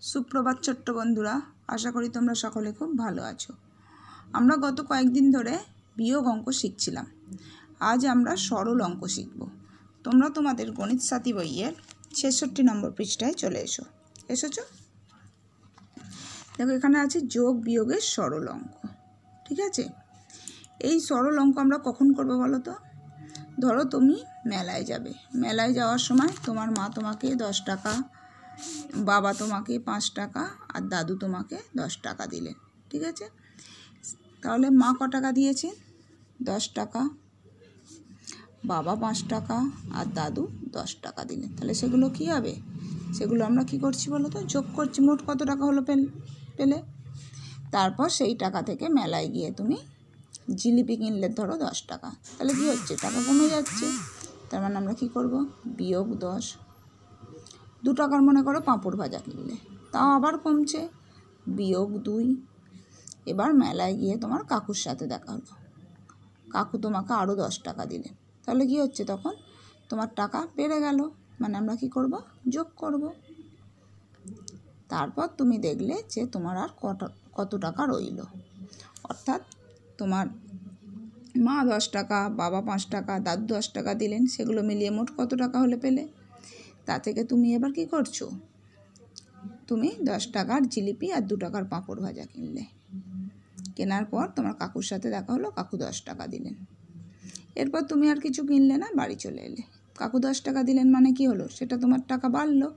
সুপ্রভাত ছোট্ট বন্ধুরা, আশা করি তোমরা সকলে খুব ভালো আছো। আমরা গত কয়েকদিন ধরে বিয়োগ অঙ্ক শিখছিলাম। আজ আমরা সরল অঙ্ক শিখব। তোমরা তোমাদের গণিত সাথী বইয়ের ৬৬ নম্বর পৃষ্ঠায় চলে এসেছো। দেখো, এখানে আছে যোগ বিয়োগের সরল অঙ্ক। ঠিক আছে, এই সরল অঙ্ক আমরা কখন করবো বলো তো? ধরো তুমি মেলায় যাবে, মেলায় যাওয়ার সময় তোমার মা তোমাকে 10 টাকা, বাবা তোমাকে 5 টাকা আর দাদু তোমাকে 10 টাকা দিলেন। ঠিক আছে, তাহলে মা ক টাকা দিয়েছে? 10 টাকা, বাবা 5 টাকা আর দাদু 10 টাকা দিলেন। তাহলে সেগুলো কি হবে? সেগুলো আমরা কি করছি বলো তো? যোগ করছি। মোট কত টাকা হলো পেলে? তারপর সেই টাকা থেকে মেলায় গিয়ে তুমি জিলিপি কিনলে, ধরো 10 টাকা। তাহলে কি হচ্ছে? টাকা কমে যাচ্ছে। তার মানে আমরা কি করব? বিয়োগ 10। 2 টাকার মনে করো পাঁপড় ভাজা কিনলে, তাও আবার কমছে, বিয়োগ 2। এবার মেলায় গিয়ে তোমার কাকুর সাথে দেখা হলো, কাকু তোমাকে আরও 10 টাকা দিলেন। তাহলে কি হচ্ছে? তখন তোমার টাকা বেড়ে গেল, মানে আমরা কি করব? যোগ করব। তারপর তুমি দেখলে যে তোমার আর কত টাকা রইল। অর্থাৎ তোমার মা 10 টাকা, বাবা 5 টাকা, দাদু 10 টাকা দিলেন, সেগুলো মিলিয়ে মোট কত টাকা হলে পেলে। তা থেকে তুমি এবার কি করছো? তুমি 10 টাকার জিলিপি আর 2 টাকার পাঁপড় ভাজা কিনলে। কেনার পর তোমার কাকুর সাথে দেখা হলো, কাকু 10 টাকা দিলেন। এরপর তুমি আর কিছু কিনলে না, বাড়ি চলে এলে। কাকু 10 টাকা দিলেন মানে কি হলো? সেটা তোমার টাকা বাড়লো,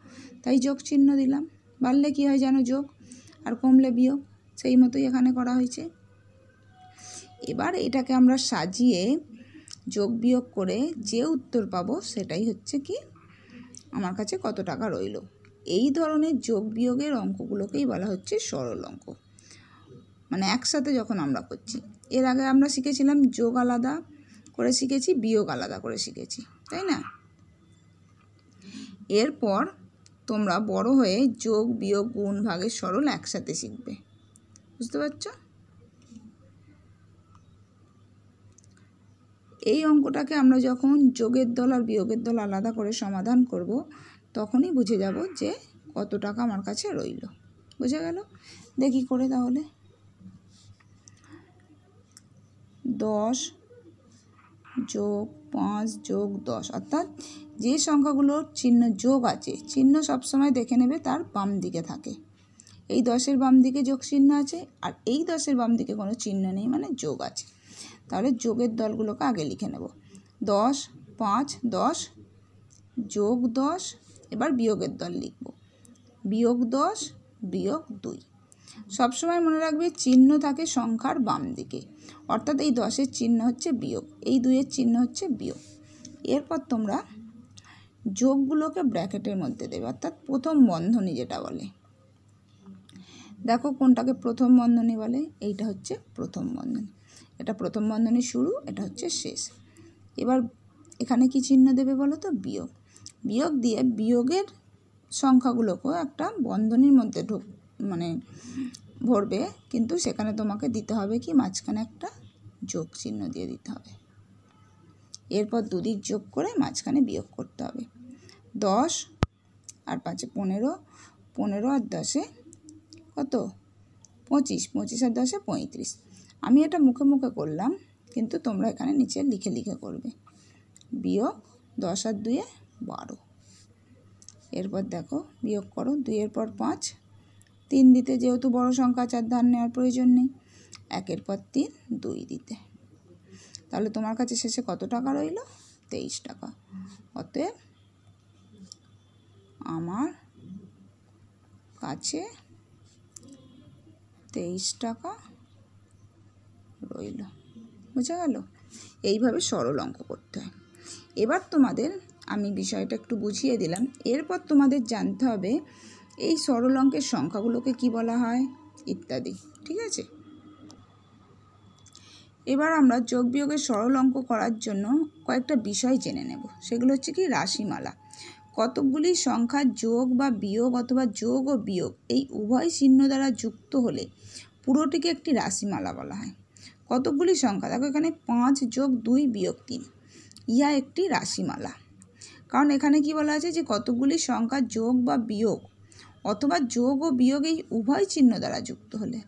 তাই যোগ চিহ্ন দিলাম। বাড়লে কি হয় জানো? যোগ, আর কমলে বিয়োগ। সেই মতোই এখানে করা হয়েছে। এবার এটাকে আমরা সাজিয়ে যোগ বিয়োগ করে যে উত্তর পাবো সেটাই হচ্ছে কি আমার কাছে কত টাকা রইল। এই ধরনের যোগ বিয়োগের অঙ্কগুলোকেই বলা হচ্ছে সরল অঙ্ক, মানে একসাথে যখন আমরা করছি। এর আগে আমরা শিখেছিলাম যোগ আলাদা করে শিখেছি, বিয়োগ আলাদা করে শিখেছি, তাই না? এরপর তোমরা বড় হয়ে যোগ বিয়োগ গুণ ভাগের সরল একসাথে শিখবে। বুঝতে পারছো? এই অঙ্কটাকে আমরা যখন যোগের দল আর বিয়োগের দল আলাদা করে সমাধান করব, তখনই বুঝে যাব যে কত টাকা আমার কাছে রইল। বুঝে গেল? দেখি করে তাহলে। 10 যোগ 5 যোগ 10, অর্থাৎ যে সংখ্যাগুলোর চিহ্ন যোগ আছে, চিহ্ন সবসময় দেখে নেবে তার বাম দিকে থাকে। এই 10-এর বাম দিকে যোগ চিহ্ন আছে, আর এই 10-এর বাম দিকে কোনো চিহ্ন নেই, মানে যোগ আছে। তাহলে যোগের দলগুলোকে আগে লিখে নেব। 10, 5, 10 যোগ 10। এবার বিয়োগের দল লিখব। বিয়োগ 10 বিয়োগ 2। সবসময় মনে রাখবে চিহ্ন থাকে সংখ্যার বাম দিকে, অর্থাৎ এই 10-এর চিহ্ন হচ্ছে বিয়োগ, এই 2-এর চিহ্ন হচ্ছে বিয়োগ। এরপর তোমরা যোগগুলোকে ব্র্যাকেটের মধ্যে দেবে, অর্থাৎ প্রথম বন্ধনী যেটা বলে। দেখো কোনটাকে প্রথম বন্ধনী বলে? এইটা হচ্ছে প্রথম বন্ধনী। এটা প্রথম বন্ধনী শুরু, এটা হচ্ছে শেষ। এবার এখানে কি চিহ্ন দেবে বলো তো? বিয়োগ। বিয়োগ দিয়ে বিয়োগের সংখ্যাগুলোকেও একটা বন্ধনীর মধ্যে ভরবে, কিন্তু সেখানে তোমাকে দিতে হবে কি? মাঝখানে একটা যোগ চিহ্ন দিয়ে দিতে হবে। এরপর দুদিক যোগ করে মাঝখানে বিয়োগ করতে হবে। 10 আর 5-এ 15, 15 আর 10-এ কত? 25, 25 আর 10-এ 35। আমি এটা মুখে মুখে করলাম, কিন্তু তোমরা এখানে নিচে লিখে লিখে করবে। বিয়োগ 10 আর 2-এ 12। এরপর দেখো বিয়োগ করো, 2-এর পর 5, 3 দিতে যেহেতু বড় সংখ্যা আছে আর ধার নেওয়ার প্রয়োজন নেই, 1-এর পর 3, 2 দিতে। তাহলে তোমার কাছে শেষে কত টাকা রইল? 23 টাকা। অতএব আমার কাছে 23 টাকা রইল। বোঝা গেল? এইভাবে সরল অঙ্ক করতে হয়। এবার তোমাদের আমি বিষয়টা একটু বুঝিয়ে দিলাম। এরপর তোমাদের জানতে হবে এই সরল অঙ্কের সংখ্যাগুলোকে কি বলা হয় ইত্যাদি। ঠিক আছে? এবার আমরা যোগ বিয়োগের সরল অঙ্ক করার জন্য কয়েকটা বিষয় জেনে নেব। সেগুলো হচ্ছে কি? রাশিমালা। কতকগুলি সংখ্যা যোগ বা বিয়োগ অথবা যোগ ও বিয়োগ এই উভয় চিহ্ন দ্বারা যুক্ত হলে পুরোটিকে একটি রাশিমালা বলা হয়। কতকগুলি সংখ্যা, দেখো এখানে 5 যোগ 2 বিয়োগ 3, ইহা একটি রাশিমালা। কারণ এখানে কি বলা আছে? যে কতকগুলি সংখ্যা যোগ বা বিয়োগ অথবা যোগ ও বিয়োগ এই উভয় চিহ্ন দ্বারা যুক্ত হলে।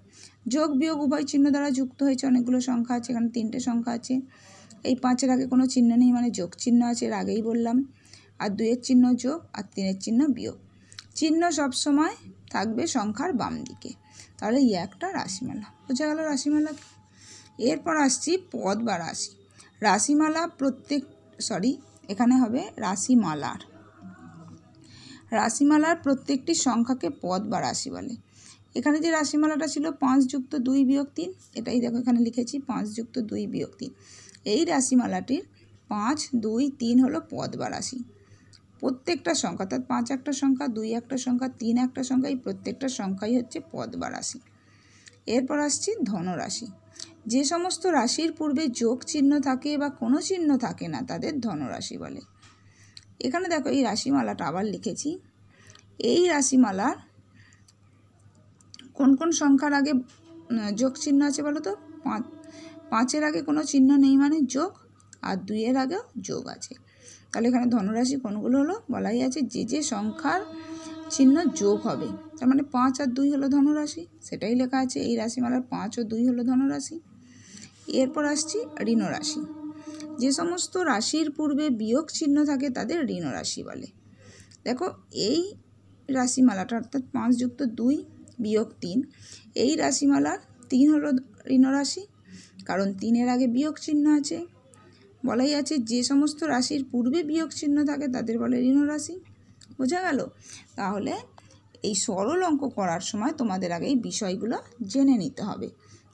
যোগ বিয়োগ উভয় চিহ্ন দ্বারা যুক্ত হয়েছে অনেকগুলো সংখ্যা আছে, এখানে 3টে সংখ্যা আছে। এই 5-এর আগে কোনো চিহ্ন নেই মানে যোগ চিহ্ন আছে, এর আগেই বললাম। আর 2-এর চিহ্ন যোগ আর 3-এর চিহ্ন বিয়োগ। চিহ্ন সবসময় থাকবে সংখ্যার বাম দিকে। তাহলে এই একটা রাশিমালা, বোঝা গেল রাশিমালা। এরপর আসছি পদ বা রাশি। রাশিমালা এখানে হবে রাশিমালার প্রত্যেকটি সংখ্যাকে পদ বা রাশি বলে। এখানে যে রাশিমালাটা ছিল 5 যুক্ত 2 বিয়োগ 3, এটাই দেখো এখানে লিখেছি 5 যুক্ত 2 বিয়োগ 3। এই রাশিমালাটির 5, 2, 3 হলো পদ বা রাশি। প্রত্যেকটা সংখ্যা, অর্থাৎ 5 একটা সংখ্যা, 2 একটা সংখ্যা, 3 একটা সংখ্যা, এই প্রত্যেকটা সংখ্যাই হচ্ছে পদ বা রাশি। এরপর আসছি ধনরাশি। যে সমস্ত রাশির পূর্বে যোগ চিহ্ন থাকে বা কোনো চিহ্ন থাকে না তাদের ধনরাশি বলে। এখানে দেখো এই রাশিমালাটা আবার লিখেছি। এই রাশিমালার কোন কোন সংখ্যার আগে যোগ চিহ্ন আছে বলো তো? 5-এর আগে কোনো চিহ্ন নেই মানে যোগ, আর 2-এর আগেও যোগ আছে। তাহলে এখানে ধনরাশি কোনগুলো হলো? বলাই আছে যে সংখ্যার চিহ্ন যোগ হবে, তার মানে 5 আর 2 হলো ধনরাশি, সেটাই লেখা আছে। এই রাশিমালার 5 ও 2 হলো ধনরাশি। এরপর আসছি ঋণরাশি। যে সমস্ত রাশির পূর্বে বিয়োগ চিহ্ন থাকে তাদের ঋণরাশি বলে। দেখো এই রাশিমালাটা অর্থাৎ 5 যুক্ত 2 বিয়োগ 3, এই রাশিমালার 3 হলো ঋণরাশি, কারণ 3-এর আগে বিয়োগ চিহ্ন আছে। বলাই আছে যে সমস্ত রাশির পূর্বে বিয়োগ চিহ্ন থাকে তাদের বলে ঋণরাশি। বোঝা গেল? তাহলে এই সরল অঙ্ক করার সময় তোমাদের আগে এই বিষয়গুলো জেনে নিতে হবে,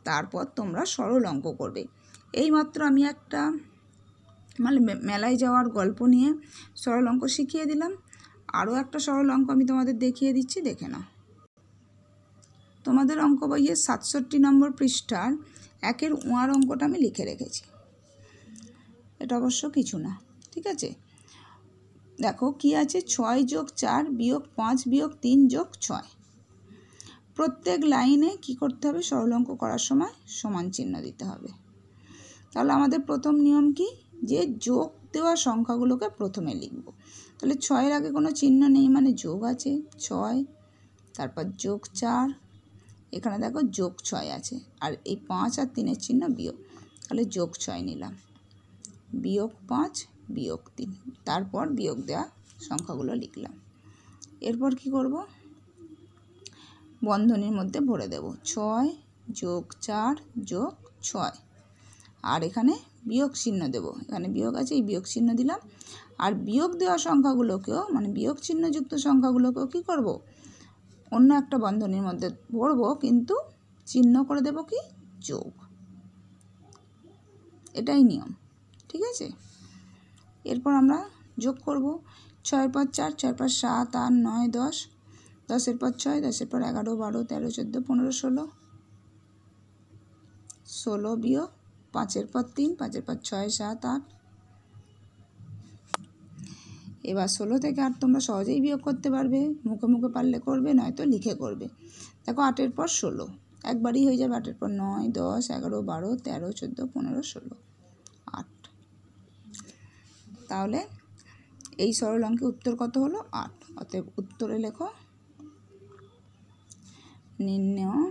তারপর তোমরা সরল অঙ্ক করবে। এইমাত্র আমি একটা মেলায় যাওয়ার গল্প নিয়ে সরল অঙ্ক শিখিয়ে দিলাম। আরও একটা সরল অঙ্ক আমি তোমাদের দেখিয়ে দিচ্ছি, দেখে নাও। তোমাদের অঙ্ক বইয়ের 67 নম্বর পৃষ্ঠার 1-এর উয়ার অঙ্কটা আমি লিখে রেখেছি। এটা অবশ্য কিছু না, ঠিক আছে? দেখো কি আছে, 6 যোগ 4 বিয়োগ 5 বিয়োগ 3 যোগ 6। প্রত্যেক লাইনে কি করতে হবে? সরল অঙ্ক করার সময় সমান চিহ্ন দিতে হবে। তাহলে আমাদের প্রথম নিয়ম কি, যে যোগ দেওয়া সংখ্যাগুলোকে প্রথমে লিখব। তাহলে 6-এর আগে কোনো চিহ্ন নেই মানে যোগ আছে 6, তারপর যোগ 4, এখানে দেখো যোগ 6 আছে, আর এই 5 আর 3-এর চিহ্ন বিয়োগ, তাহলে যোগ 6 নিলাম, বিয়োগ 5 বিয়োগ 3, তারপর বিয়োগ দেওয়া সংখ্যাগুলো লিখলাম। এরপর কি করব? বন্ধনীর মধ্যে ভরে দেব 6 যোগ 4 যোগ 6, আর এখানে বিয়োগ চিহ্ন দেব, এখানে বিয়োগ আছে এই বিয়োগ চিহ্ন দিলাম। আর বিয়োগ দেওয়া সংখ্যাগুলোকেও মানে বিয়োগ চিহ্নযুক্ত সংখ্যাগুলোকেও কি করব? অন্য একটা বন্ধনীর মধ্যে ভরব, কিন্তু চিহ্ন করে দেব কি? যোগ। এটাই নিয়ম, ঠিক আছে? এরপর আমরা যোগ করব। 6-এর পর 4, 6-এর পর 7, 8, 9, 10, 10-এর পর 6, 10-এর পর 11, 12, 13, 14, 15, 16, 16 বিয়োগ 5-এর পর 3, 5-এর পর 6, 7, 8। এবার 16 থেকে 8 তোমরা সহজেই বিয়োগ করতে পারবে, মুখে মুখে পারলে করবে, নয়তো লিখে করবে। দেখো 8-এর পর 16 একবারই হয়ে যাবে, 8-এর পর 9, 10, 11, 12, 13, 14, 15, 16, 8। তাহলে এই সরল অঙ্কের উত্তর কত হলো? 8। অতএব উত্তরে লেখো নির্ণেয়